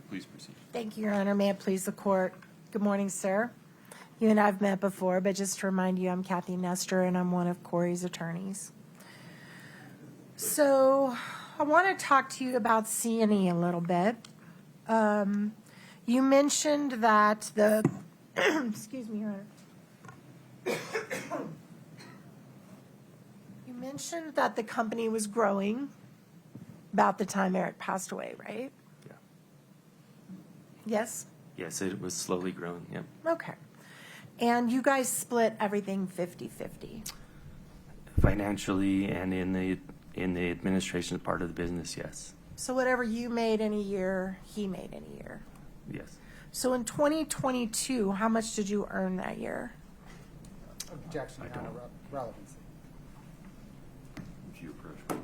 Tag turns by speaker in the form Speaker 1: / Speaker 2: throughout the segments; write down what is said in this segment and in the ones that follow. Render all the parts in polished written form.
Speaker 1: Please proceed.
Speaker 2: Thank you, Your Honor. May it please the court. Good morning, sir. You and I have met before, but just to remind you, I'm Kathy Nestor, and I'm one of Kouri's attorneys. So I want to talk to you about C&E a little bit. You mentioned that the, excuse me, Your Honor. You mentioned that the company was growing about the time Eric passed away, right?
Speaker 3: Yeah.
Speaker 2: Yes?
Speaker 3: Yes, it was slowly growing. Yep.
Speaker 2: Okay. And you guys split everything 50-50?
Speaker 3: Financially and in the administration part of the business, yes.
Speaker 2: So whatever you made in a year, he made in a year?
Speaker 3: Yes.
Speaker 2: So in 2022, how much did you earn that year?
Speaker 4: Objection,
Speaker 3: I don't
Speaker 4: not
Speaker 3: know.
Speaker 4: relevancy.
Speaker 1: Would you approach, please?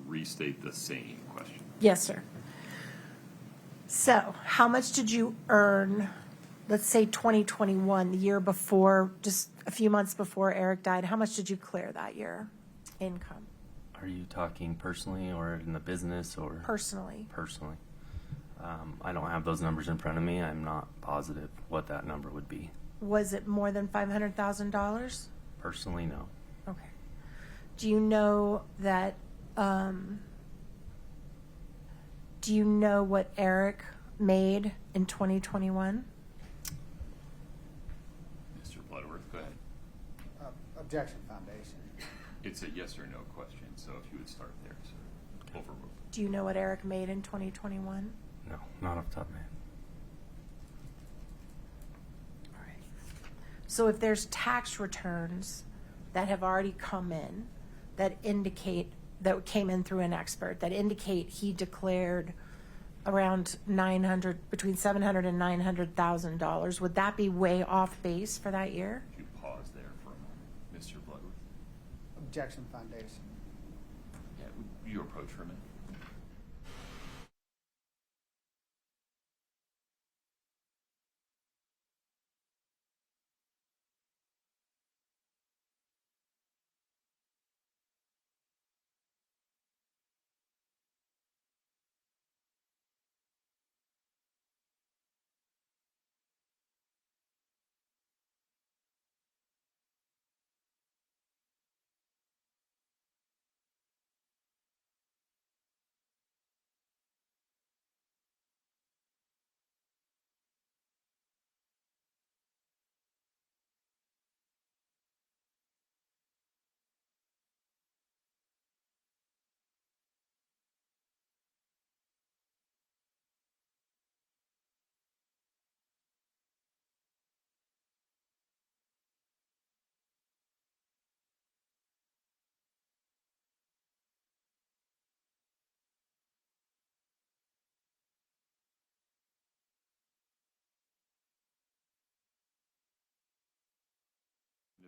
Speaker 1: Restate the same question.
Speaker 2: Yes, sir. So how much did you earn, let's say 2021, the year before, just a few months before Eric died? How much did you clear that year, income,
Speaker 3: Are you talking personally or in the business or?
Speaker 2: personally?
Speaker 3: Personally. I don't have those numbers in front of me. I'm not positive what that number would be.
Speaker 2: Was it more than $500,000?
Speaker 3: Personally, no.
Speaker 2: Okay. Do you know that, do you know what Eric made in 2021?
Speaker 1: Mr. Bloodworth, go ahead.
Speaker 4: Objection, foundation.
Speaker 1: It's a yes or no question, so if you would start there, sir. Overruled.
Speaker 2: Do you know what Eric made in 2021?
Speaker 3: No, not off the top of my head.
Speaker 2: All right. So if there's tax returns that have already come in that indicate, that came in through an expert, that indicate he declared around 900, between 700 and $900,000. Would that be way off base for that year?
Speaker 1: If you pause there for a moment, Mr. Bloodworth.
Speaker 4: Objection foundation.
Speaker 1: Yeah, would you approach for a minute?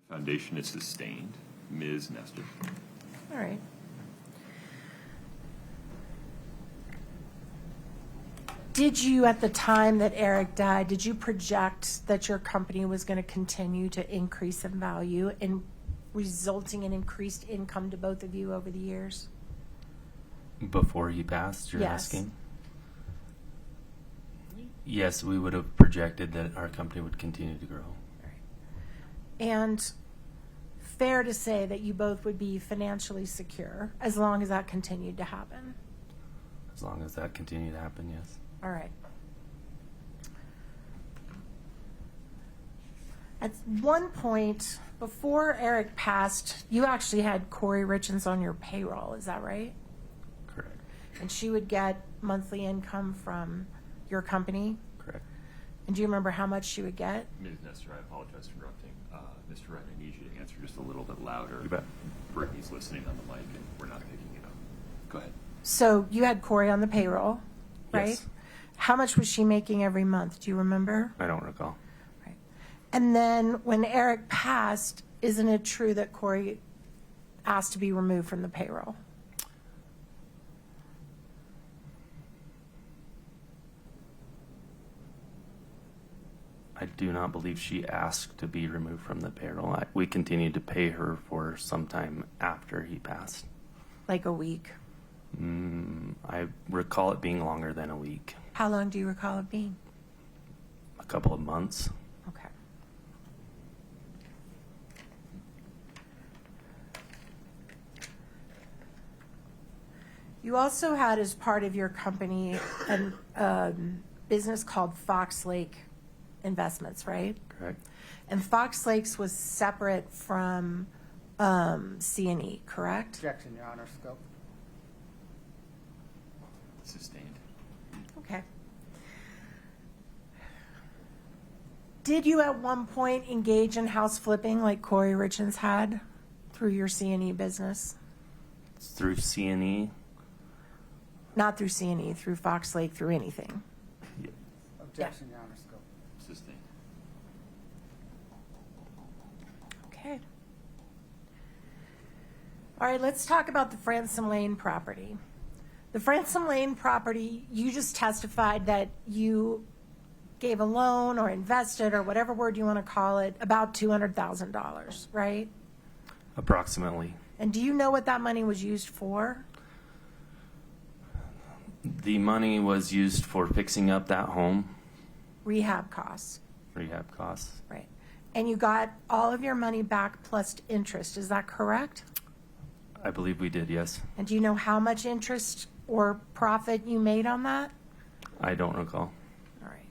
Speaker 1: The foundation is sustained. Ms. Nestor.
Speaker 2: All right. Did you, at the time that Eric died, did you project that your company was going to continue to increase in value and resulting in increased income to both of you over the years?
Speaker 3: Before he passed, you're
Speaker 2: Yes.
Speaker 3: asking? Yes, we would have projected that our company would continue to grow.
Speaker 2: And fair to say that you both would be financially secure as long as that continued to happen?
Speaker 3: As long as that continued to happen, yes.
Speaker 2: All right. At one point, before Eric passed, you actually had Kouri Richins on your payroll, is that right?
Speaker 3: Correct.
Speaker 2: And she would get monthly income from your company?
Speaker 3: Correct.
Speaker 2: And do you remember how much she would get?
Speaker 1: Ms. Nestor, I apologize for interrupting. Mr. Wright, I need you to answer just a little bit louder.
Speaker 3: You bet.
Speaker 1: Brittany's listening on the mic, and we're not picking it up. Go ahead.
Speaker 2: So you had Kouri on the payroll, right?
Speaker 3: Yes.
Speaker 2: How much was she making every month? Do you remember?
Speaker 3: I don't recall.
Speaker 2: Right. And then when Eric passed, isn't it true that Kouri asked to be removed from the payroll?
Speaker 3: I do not believe she asked to be removed from the payroll. We continued to pay her for some time after he passed.
Speaker 2: Like a week?
Speaker 3: I recall it being longer than a week.
Speaker 2: How long do you recall it being?
Speaker 3: A couple of months.
Speaker 2: Okay. You also had as part of your company a business called Fox Lake Investments, right?
Speaker 3: Correct.
Speaker 2: And Fox Lakes was separate from C&E, correct?
Speaker 4: Objection, Your Honor. Scope.
Speaker 1: Sustained.
Speaker 2: Okay. Did you at one point engage in house flipping like Kouri Richins had through your C&E business?
Speaker 3: Through C&E.
Speaker 2: Not through C&E, through Fox Lake, through anything.
Speaker 4: Objection, Your Honor. Scope.
Speaker 1: Sustained.
Speaker 2: Okay. All right, let's talk about the Fransom Lane property. The Fransom Lane property, you just testified that you gave a loan or invested or whatever word you want to call it, about $200,000, right?
Speaker 3: Approximately.
Speaker 2: And do you know what that money was used for?
Speaker 3: The money was used for fixing up that home,
Speaker 2: Rehab costs,
Speaker 3: rehab costs.
Speaker 2: right? And you got all of your money back plus interest, is that correct?
Speaker 3: I believe we did, yes.
Speaker 2: And do you know how much interest or profit you made on that?
Speaker 3: I don't recall.
Speaker 2: All right.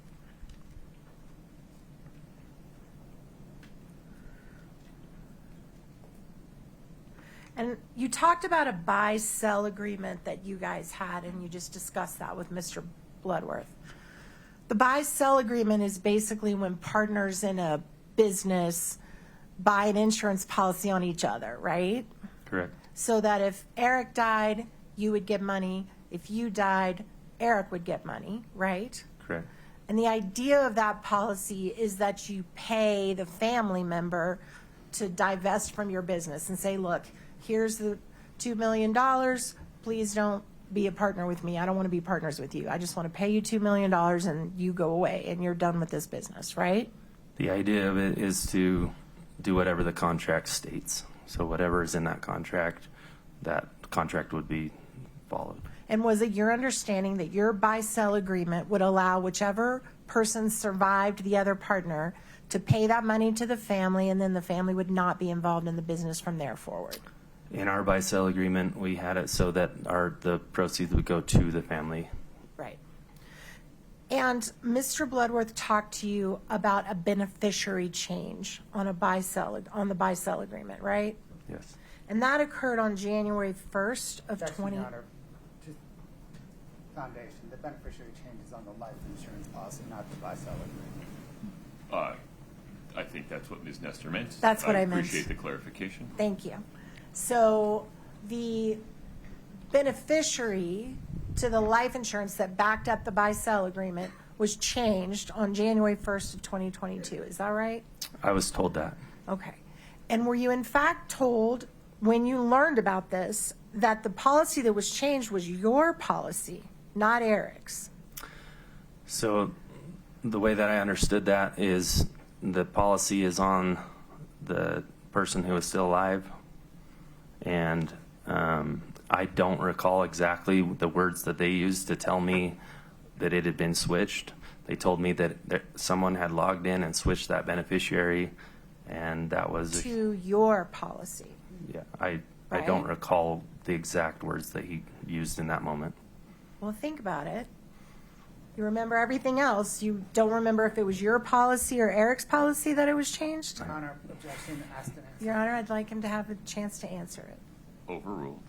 Speaker 2: And you talked about a buy-sell agreement that you guys had, and you just discussed that with Mr. Bloodworth. The buy-sell agreement is basically when partners in a business buy an insurance policy on each other, right?
Speaker 3: Correct.
Speaker 2: So that if Eric died, you would get money. If you died, Eric would get money, right?
Speaker 3: Correct.
Speaker 2: And the idea of that policy is that you pay the family member to divest from your business and say, look, here's the $2 million. Please don't be a partner with me. I don't want to be partners with you. I just want to pay you $2 million and you go away and you're done with this business, right?
Speaker 3: The idea of it is to do whatever the contract states. So whatever is in that contract would be followed.
Speaker 2: And was it your understanding that your buy-sell agreement would allow whichever person survived the other partner to pay that money to the family, and then the family would not be involved in the business from there forward?
Speaker 3: In our buy-sell agreement, we had it so that the proceeds would go to the family.
Speaker 2: Right. And Mr. Bloodworth talked to you about a beneficiary change on the buy-sell agreement, right?
Speaker 3: Yes.
Speaker 2: And that occurred on January 1st of
Speaker 4: Objection,
Speaker 2: 20.
Speaker 4: Your Honor. To foundation, the beneficiary change is on the life insurance policy, not the buy-sell agreement.
Speaker 1: I think that's what Ms. Nestor meant.
Speaker 2: That's what I meant.
Speaker 1: Appreciate the clarification.
Speaker 2: Thank you. So the beneficiary to the life insurance that backed up the buy-sell agreement was changed on January 1st of 2022. Is that right?
Speaker 3: I was told that.
Speaker 2: Okay. And were you in fact told when you learned about this that the policy that was changed was your policy, not Eric's?
Speaker 3: So the way that I understood that is the policy is on the person who is still alive. And I don't recall exactly the words that they used to tell me that it had been switched. They told me that someone had logged in and switched that beneficiary, and that was
Speaker 2: To your policy.
Speaker 3: yeah. I
Speaker 2: Right?
Speaker 3: don't recall the exact words that he used in that moment.
Speaker 2: Well, think about it. You remember everything else. You don't remember if it was your policy or Eric's policy that it was changed?
Speaker 4: Your Honor, objection, asked and answered.
Speaker 2: Your Honor, I'd like him to have a chance to answer it.
Speaker 1: Overruled.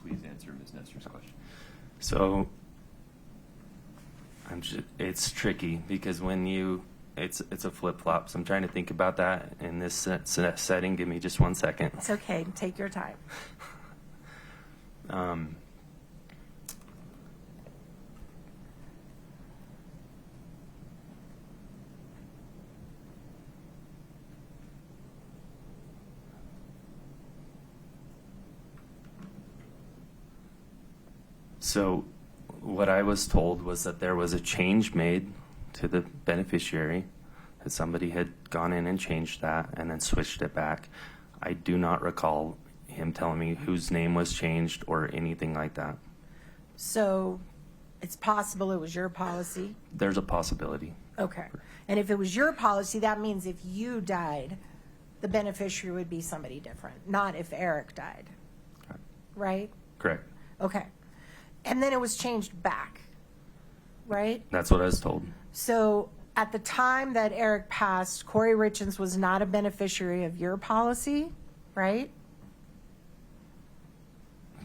Speaker 1: Please answer Ms. Nestor's question.
Speaker 3: So it's tricky because it's a flip-flop. So I'm trying to think about that in this setting. Give me just 1 second.
Speaker 2: It's okay. Take your time.
Speaker 3: So what I was told was that there was a change made to the beneficiary, that somebody had gone in and changed that and then switched it back. I do not recall him telling me whose name was changed or anything like that.
Speaker 2: So it's possible it was your policy.
Speaker 3: There's a possibility.
Speaker 2: Okay. And if it was your policy, that means if you died, the beneficiary would be somebody different, not if Eric died. Right?
Speaker 3: Correct.
Speaker 2: Okay. And then it was changed back, right?
Speaker 3: That's what I was told.
Speaker 2: So at the time that Eric passed, Kouri Richins was not a beneficiary of your policy, right?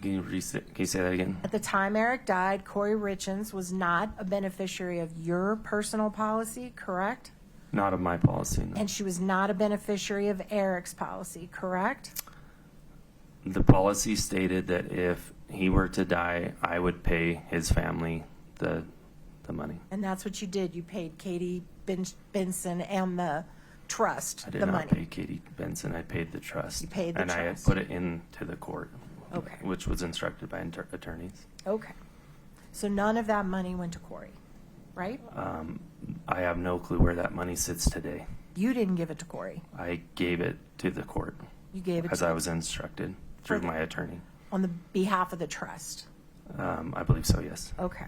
Speaker 3: Can you say that again?
Speaker 2: At the time Eric died, Kouri Richins was not a beneficiary of your personal policy, correct?
Speaker 3: Not of my policy, no.
Speaker 2: And she was not a beneficiary of Eric's policy, correct?
Speaker 3: The policy stated that if he were to die, I would pay his family the money.
Speaker 2: And that's what you did. You paid Katie Benson and the trust
Speaker 3: I did
Speaker 2: the
Speaker 3: not
Speaker 2: money.
Speaker 3: pay Katie Benson. I paid the trust.
Speaker 2: You paid the
Speaker 3: and I had
Speaker 2: trust.
Speaker 3: put it into the court,
Speaker 2: Okay.
Speaker 3: which was instructed by attorneys.
Speaker 2: Okay. So none of that money went to Kouri, right?
Speaker 3: I have no clue where that money sits today.
Speaker 2: You didn't give it to Kouri.
Speaker 3: I gave it to the court
Speaker 2: You gave it
Speaker 3: as
Speaker 2: to
Speaker 3: I was instructed through my attorney.
Speaker 2: on the behalf of the trust.
Speaker 3: I believe so, yes.
Speaker 2: Okay.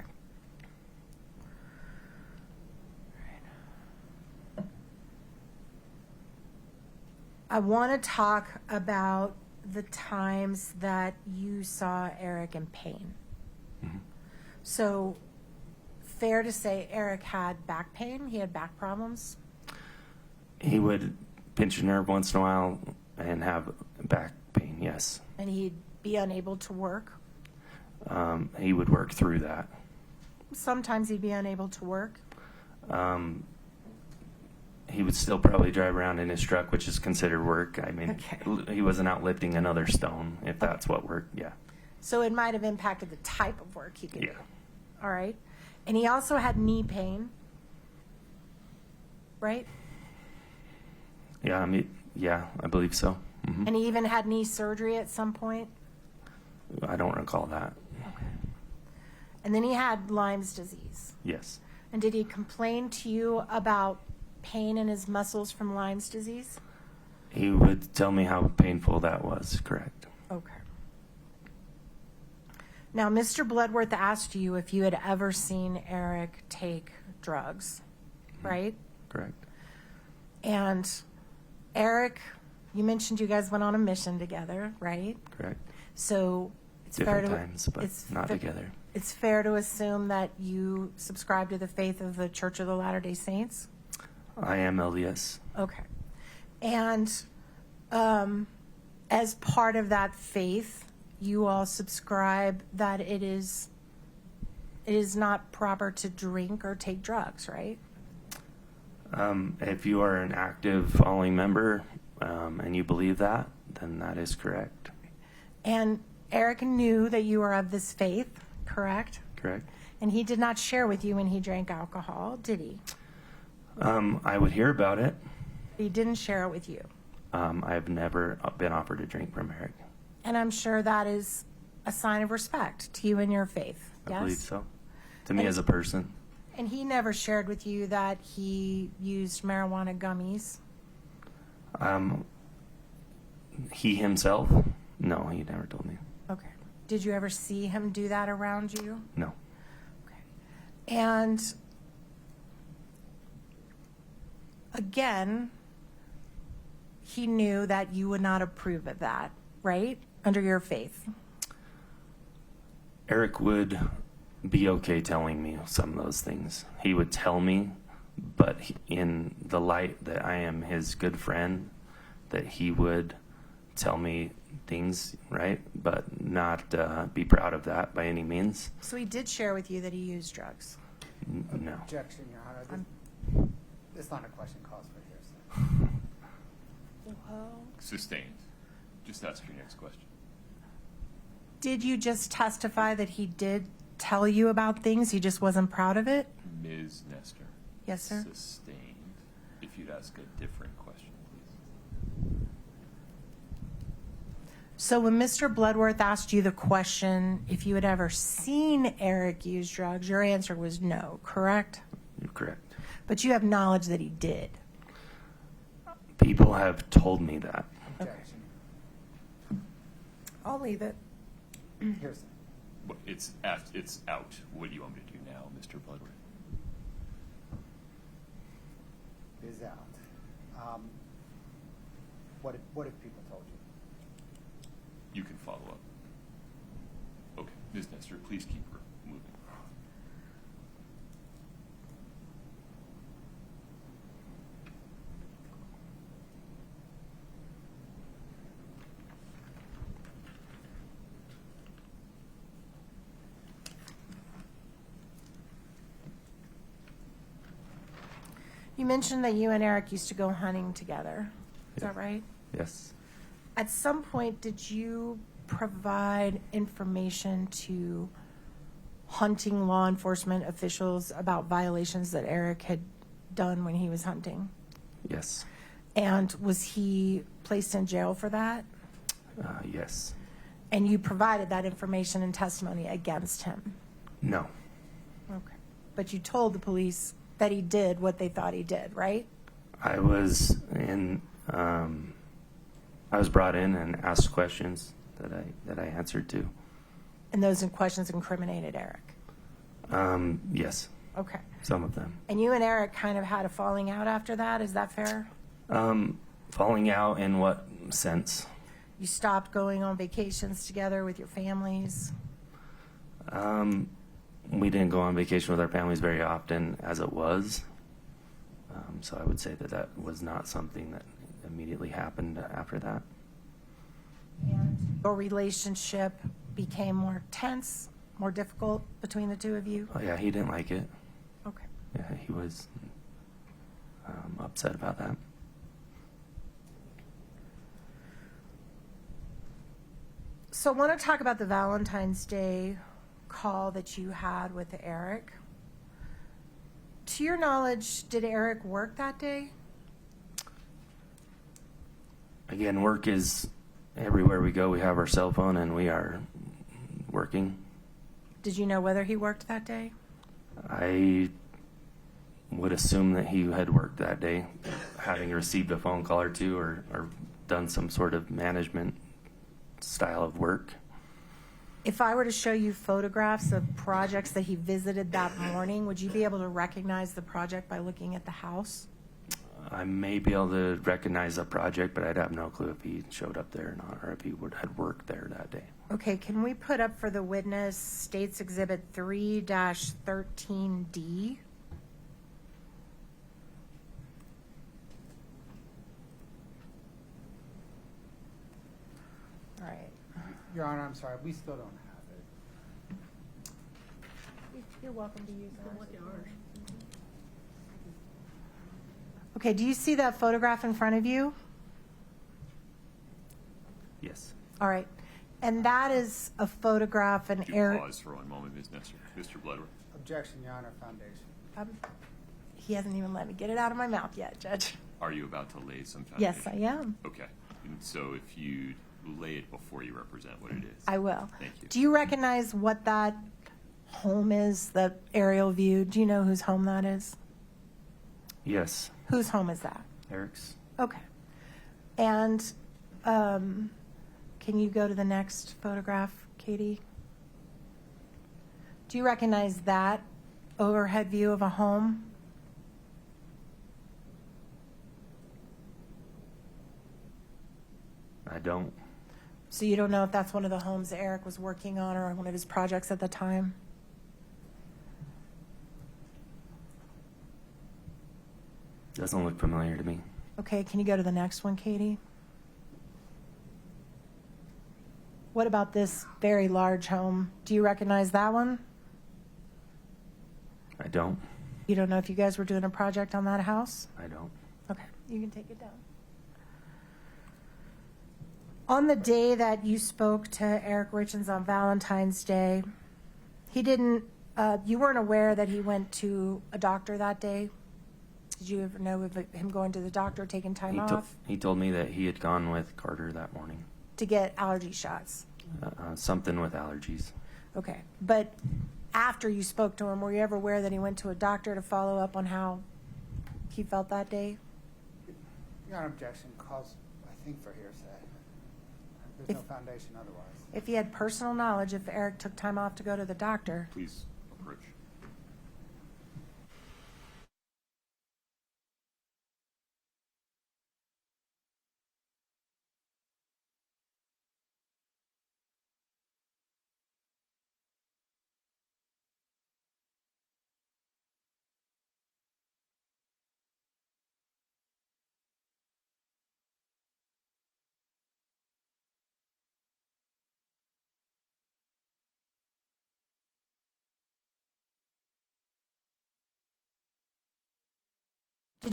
Speaker 2: I want to talk about the times that you saw Eric in pain.
Speaker 3: Mhm.
Speaker 2: So, fair to say Eric had back pain? He had back problems?
Speaker 3: He would pinch a nerve once in a while and have back pain, yes.
Speaker 2: And he'd be unable to work?
Speaker 3: He would work through that.
Speaker 2: Sometimes he'd be unable to work?
Speaker 3: He would still probably drive around in his truck, which is considered work. I mean,
Speaker 2: Okay.
Speaker 3: he wasn't out lifting another stone, if that's what work, yeah.
Speaker 2: So it might have impacted the type of work he could do.
Speaker 3: Yeah.
Speaker 2: All right. And he also had knee pain, right?
Speaker 3: Yeah, I mean, yeah, I believe so. Mhm.
Speaker 2: And he even had knee surgery at some point.
Speaker 3: I don't recall that.
Speaker 2: Okay. And then he had Lyme's disease.
Speaker 3: Yes.
Speaker 2: And did he complain to you about pain in his muscles from Lyme's disease?
Speaker 3: He would tell me how painful that was, correct.
Speaker 2: Okay. Now, Mr. Bloodworth asked you if you had ever seen Eric take drugs, right?
Speaker 3: Correct.
Speaker 2: And Eric, you mentioned you guys went on a mission together, right?
Speaker 3: Correct.
Speaker 2: So it's
Speaker 3: Different
Speaker 2: fair to
Speaker 3: times, but not together.
Speaker 2: It's fair to assume that you subscribe to the faith of the Church of the Latter-day Saints.
Speaker 3: I am LDS.
Speaker 2: Okay. And as part of that faith, you all subscribe that it is not proper to drink or take drugs, right?
Speaker 3: If you are an active following member and you believe that, then that is correct.
Speaker 2: And Eric knew that you were of this faith, correct?
Speaker 3: Correct.
Speaker 2: And he did not share with you when he drank alcohol, did he?
Speaker 3: I would hear about it.
Speaker 2: He didn't share it with you.
Speaker 3: I've never been offered a drink from Eric.
Speaker 2: And I'm sure that is a sign of respect to you and your faith.
Speaker 3: I
Speaker 2: Yes?
Speaker 3: believe so. To me
Speaker 2: And-
Speaker 3: as a person.
Speaker 2: And he never shared with you that he used marijuana gummies.
Speaker 3: He himself? No, he never told me.
Speaker 2: Okay. Did you ever see him do that around you?
Speaker 3: No.
Speaker 2: Okay. And again, he knew that you would not approve of that, right? Under your faith.
Speaker 3: Eric would be okay telling me some of those things. He would tell me, but in the light that I am his good friend, that he would tell me things, right? But not be proud of that by any means.
Speaker 2: So he did share with you that he used drugs.
Speaker 3: No.
Speaker 4: Objection, Your Honor. This line of question calls for hearsay.
Speaker 1: Sustained. Just ask your next question.
Speaker 2: Did you just testify that he did tell you about things, he just wasn't proud of it?
Speaker 1: Ms. Nestor.
Speaker 2: Yes, sir.
Speaker 1: Sustained. If you'd ask a different question, please.
Speaker 2: So when Mr. Bloodworth asked you the question if you had ever seen Eric use drugs, your answer was no, correct?
Speaker 3: You're correct.
Speaker 2: But you have knowledge that he did.
Speaker 3: People have told me that.
Speaker 4: Objection.
Speaker 2: I'll leave it.
Speaker 4: Hearsay.
Speaker 1: Well, it's out. What do you want me to do now, Mr. Bloodworth?
Speaker 4: It is out. What have people told you?
Speaker 1: You can follow up. Okay, Ms. Nestor, please keep her moving.
Speaker 2: You mentioned that you and Eric used to go hunting together. Is that right?
Speaker 3: Yes.
Speaker 2: At some point, did you provide information to hunting law enforcement officials about violations that Eric had done when he was hunting?
Speaker 3: Yes.
Speaker 2: And was he placed in jail for that?
Speaker 3: Yes.
Speaker 2: And you provided that information and testimony against him?
Speaker 3: No.
Speaker 2: Okay. But you told the police that he did what they thought he did, right?
Speaker 3: I was brought in and asked questions that I answered to.
Speaker 2: And those questions incriminated Eric?
Speaker 3: Yes,
Speaker 2: Okay.
Speaker 3: some of them.
Speaker 2: And you and Eric kind of had a falling out after that, is that fair?
Speaker 3: Falling out in what sense?
Speaker 2: You stopped going on vacations together with your families?
Speaker 3: We didn't go on vacation with our families very often as it was. So I would say that was not something that immediately happened after that.
Speaker 2: And your relationship became more tense, more difficult between the two of you?
Speaker 3: Oh, yeah, he didn't like it.
Speaker 2: Okay.
Speaker 3: Yeah, he was upset about that.
Speaker 2: So I want to talk about the Valentine's Day call that you had with Eric. To your knowledge, did Eric work that day?
Speaker 3: Again, work is everywhere we go. We have our cell phone and we are working.
Speaker 2: Did you know whether he worked that day?
Speaker 3: I would assume that he had worked that day, having received a phone call or two or done some sort of management style of work.
Speaker 2: If I were to show you photographs of projects that he visited that morning, would you be able to recognize the project by looking at the house?
Speaker 3: I may be able to recognize a project, but I'd have no clue if he showed up there or not, or if he had worked there that day.
Speaker 2: Okay, can we put up for the witness States Exhibit 3-13D? All right.
Speaker 4: Your Honor, I'm sorry, we still don't have it.
Speaker 2: You're welcome to use ours. Okay, do you see that photograph in front of you?
Speaker 3: Yes.
Speaker 2: All right. And that is a photograph and
Speaker 1: Could you
Speaker 2: Eric.
Speaker 1: pause for one moment, Ms. Nestor? Mr. Bloodworth?
Speaker 4: Objection, Your Honor, foundation.
Speaker 2: He hasn't even let me get it out of my mouth yet, Judge.
Speaker 1: Are you about to lay some foundation?
Speaker 2: Yes, I am.
Speaker 1: Okay. And so if you lay it before you represent what it is.
Speaker 2: I will.
Speaker 1: Thank you.
Speaker 2: Do you recognize what that home is, the aerial view? Do you know whose home that is?
Speaker 3: Yes.
Speaker 2: Whose home is that?
Speaker 3: Eric's.
Speaker 2: Okay. And can you go to the next photograph, Katie? Do you recognize that overhead view of a home?
Speaker 3: I don't.
Speaker 2: So you don't know if that's one of the homes that Eric was working on or one of his projects at the time?
Speaker 3: Doesn't look familiar to me.
Speaker 2: Okay, can you go to the next one, Katie? What about this very large home? Do you recognize that one?
Speaker 3: I don't.
Speaker 2: You don't know if you guys were doing a project on that house?
Speaker 3: I don't.
Speaker 2: Okay, you can take it down. On the day that you spoke to Eric Richins on Valentine's Day, he didn't, you weren't aware that he went to a doctor that day? Did you ever know of him going to the doctor, taking time off
Speaker 3: He told me that he had gone with Carter that morning.
Speaker 2: to get allergy shots?
Speaker 3: Something with allergies.
Speaker 2: Okay, but after you spoke to him, were you ever aware that he went to a doctor to follow up on how he felt that day?
Speaker 4: Your Honor, objection calls, I think, for hearsay. There's no foundation otherwise.
Speaker 2: If he had personal knowledge, if Eric took time off to go to the doctor,
Speaker 1: Please approach.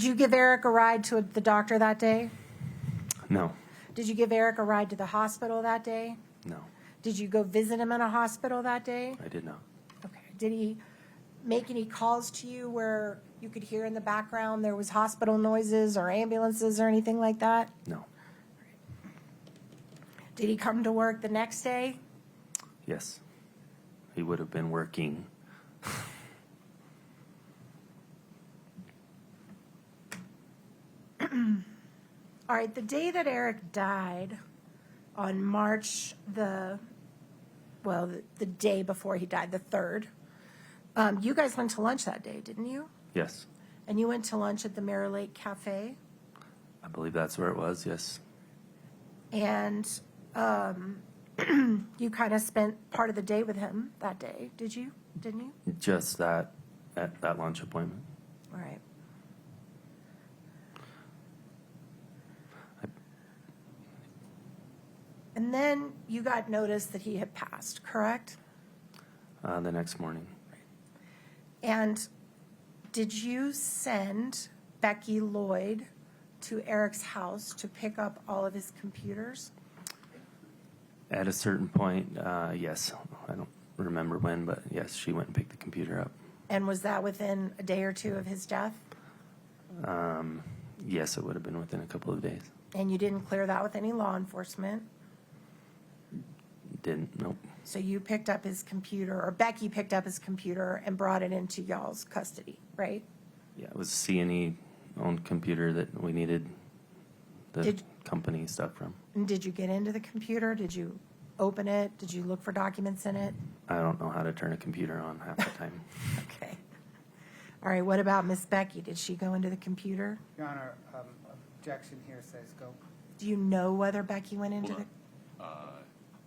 Speaker 2: did you give Eric a ride to the doctor that day?
Speaker 3: No.
Speaker 2: Did you give Eric a ride to the hospital that day?
Speaker 3: No.
Speaker 2: Did you go visit him in a hospital that day?
Speaker 3: I did not.
Speaker 2: Okay. Did he make any calls to you where you could hear in the background there was hospital noises or ambulances or anything like that?
Speaker 3: No.
Speaker 2: Did he come to work the next day?
Speaker 3: Yes. He would have been working.
Speaker 2: All right, the day that Eric died, on March the day before he died, the 3rd, you guys went to lunch that day, didn't you?
Speaker 3: Yes.
Speaker 2: And you went to lunch at the Mirror Lake Cafe?
Speaker 3: I believe that's where it was, yes.
Speaker 2: And you kind of spent part of the day with him that day, didn't you?
Speaker 3: Just that, at that lunch appointment.
Speaker 2: All right. And then you got notice that he had passed, correct?
Speaker 3: The next morning.
Speaker 2: And did you send Becky Lloyd to Eric's house to pick up all of his computers?
Speaker 3: At a certain point, yes. I don't remember when, but yes, she went and picked the computer up.
Speaker 2: And was that within a day or two of his death?
Speaker 3: Yes, it would have been within a couple of days.
Speaker 2: And you didn't clear that with any law enforcement?
Speaker 3: Didn't, nope.
Speaker 2: So you picked up his computer, or Becky picked up his computer and brought it into y'all's custody, right?
Speaker 3: Yeah, it was a C&E owned computer that we needed the
Speaker 2: Did-
Speaker 3: company stuff from.
Speaker 2: And did you get into the computer? Did you open it? Did you look for documents in it?
Speaker 3: I don't know how to turn a computer on half the time.
Speaker 2: Okay. All right, what about Miss Becky? Did she go into the computer?
Speaker 4: Your Honor, objection here says go.
Speaker 2: Do you know whether Becky went into
Speaker 1: Hold
Speaker 2: the?
Speaker 1: on.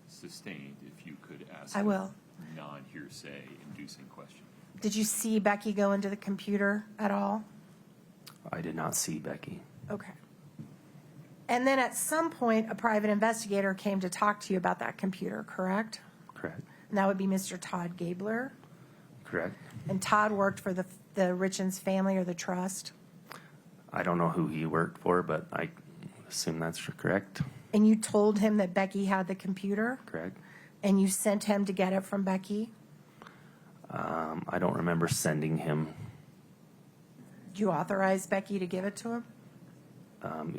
Speaker 1: Sustained, if you could ask
Speaker 2: I will.
Speaker 1: a non-hearsay inducing question.
Speaker 2: Did you see Becky go into the computer at all?
Speaker 3: I did not see Becky.
Speaker 2: Okay. And then at some point, a private investigator came to talk to you about that computer, correct?
Speaker 3: Correct.
Speaker 2: And that would be Mr. Todd Gabler.
Speaker 3: Correct.
Speaker 2: And Todd worked for the Richins family or the trust.
Speaker 3: I don't know who he worked for, but I assume that's correct.
Speaker 2: And you told him that Becky had the computer?
Speaker 3: Correct.
Speaker 2: And you sent him to get it from Becky?
Speaker 3: I don't remember sending him.
Speaker 2: Did you authorize Becky to give it to him?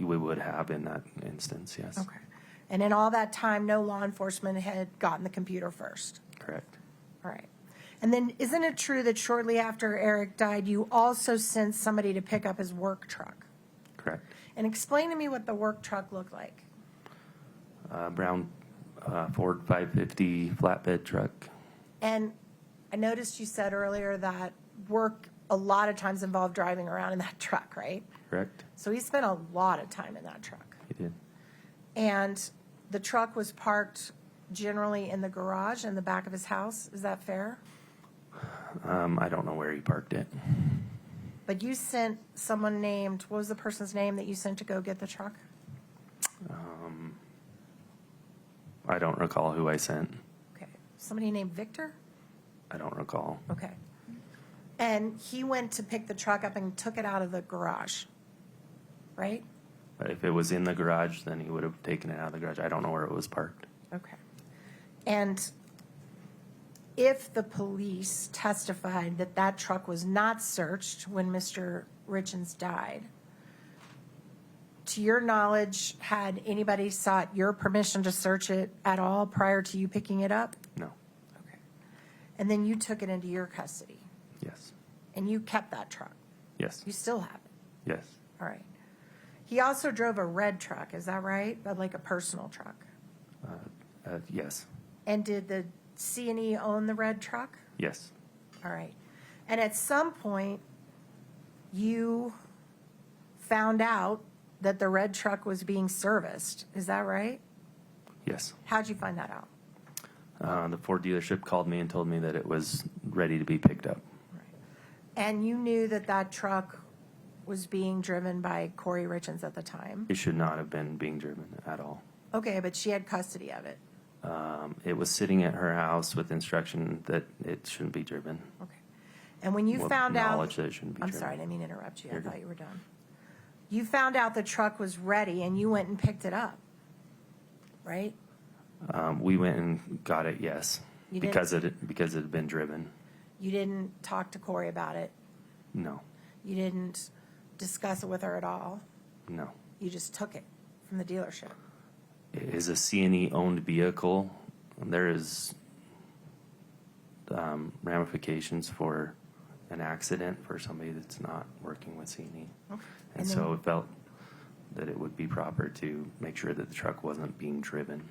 Speaker 3: We would have in that instance, yes.
Speaker 2: Okay. And in all that time, no law enforcement had gotten the computer first?
Speaker 3: Correct.
Speaker 2: All right. And then isn't it true that shortly after Eric died, you also sent somebody to pick up his work truck?
Speaker 3: Correct.
Speaker 2: And explain to me what the work truck looked like.
Speaker 3: Brown Ford 550 flatbed truck.
Speaker 2: And I noticed you said earlier that work a lot of times involved driving around in that truck, right?
Speaker 3: Correct.
Speaker 2: So he spent a lot of time in that truck.
Speaker 3: He did.
Speaker 2: And the truck was parked generally in the garage in the back of his house. Is that fair?
Speaker 3: I don't know where he parked it.
Speaker 2: But you sent someone named, what was the person's name that you sent to go get the truck?
Speaker 3: I don't recall who I sent.
Speaker 2: Okay. Somebody named Victor?
Speaker 3: I don't recall.
Speaker 2: Okay. And he went to pick the truck up and took it out of the garage, right?
Speaker 3: But if it was in the garage, then he would have taken it out of the garage. I don't know where it was parked.
Speaker 2: Okay. And if the police testified that that truck was not searched when Mr. Richins died, to your knowledge, had anybody sought your permission to search it at all prior to you picking it up?
Speaker 3: No.
Speaker 2: Okay. And then you took it into your custody,
Speaker 3: Yes.
Speaker 2: and you kept that truck.
Speaker 3: Yes.
Speaker 2: You still have it.
Speaker 3: Yes.
Speaker 2: All right. He also drove a red truck, is that right? But like a personal truck.
Speaker 3: Yes.
Speaker 2: And did the C&E own the red truck?
Speaker 3: Yes.
Speaker 2: All right. And at some point, you found out that the red truck was being serviced. Is that right?
Speaker 3: Yes.
Speaker 2: How'd you find that out?
Speaker 3: The Ford dealership called me and told me that it was ready to be picked up.
Speaker 2: And you knew that that truck was being driven by Kouri Richins at the time?
Speaker 3: It should not have been being driven at all.
Speaker 2: Okay, but she had custody of it.
Speaker 3: It was sitting at her house with instruction that it shouldn't be driven.
Speaker 2: Okay. And when you
Speaker 3: With
Speaker 2: found out...
Speaker 3: knowledge that it shouldn't be
Speaker 2: I'm
Speaker 3: driven.
Speaker 2: sorry, I didn't mean to interrupt you. I
Speaker 3: You're
Speaker 2: thought
Speaker 3: good.
Speaker 2: you were done. You found out the truck was ready and you went and picked it up, right?
Speaker 3: We went and got it, yes,
Speaker 2: You didn't-
Speaker 3: because it had been driven.
Speaker 2: You didn't talk to Kouri about it.
Speaker 3: No.
Speaker 2: You didn't discuss it with her at all.
Speaker 3: No.
Speaker 2: You just took it from the dealership.
Speaker 3: It is a C&E owned vehicle. There is ramifications for an accident for somebody that's not working with C&E.
Speaker 2: Okay.
Speaker 3: And
Speaker 2: And
Speaker 3: so
Speaker 2: then-
Speaker 3: it felt that it would be proper to make sure that the truck wasn't being driven.